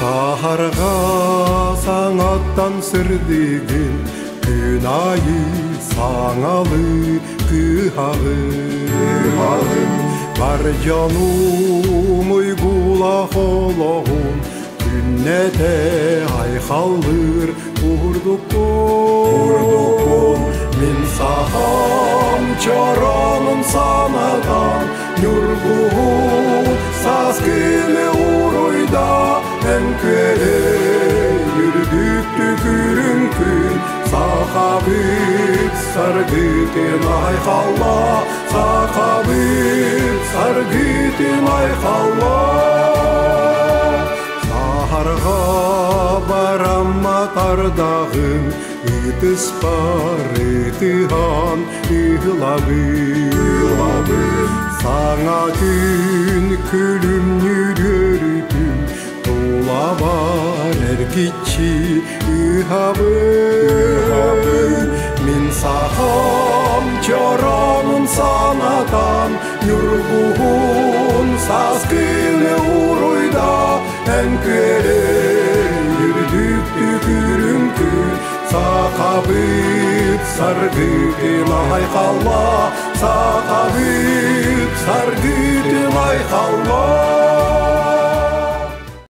Сахарға саңаттан сірдеген күн айы саңалы күхағын бар жаным ұйгула қолығын күннете айқалыр ұрдықын мен сахам чараным санадан нүргуын сазгеле ұройда әнкеле үрдікті күрін күн сақабыт саргытын айқалла сақабыт саргытын айқалла сахарға барамма тардағын үтіс бар үтіған ұлабын саңа күн күлім нүргөрүтін тула бар әркетші үхабын мен сахам чаранын санатан нүргуын сазгылы ұройда әнкеле үрдікті күрін күн сақабыт саргытын айқалла сақабыт саргытын айқалла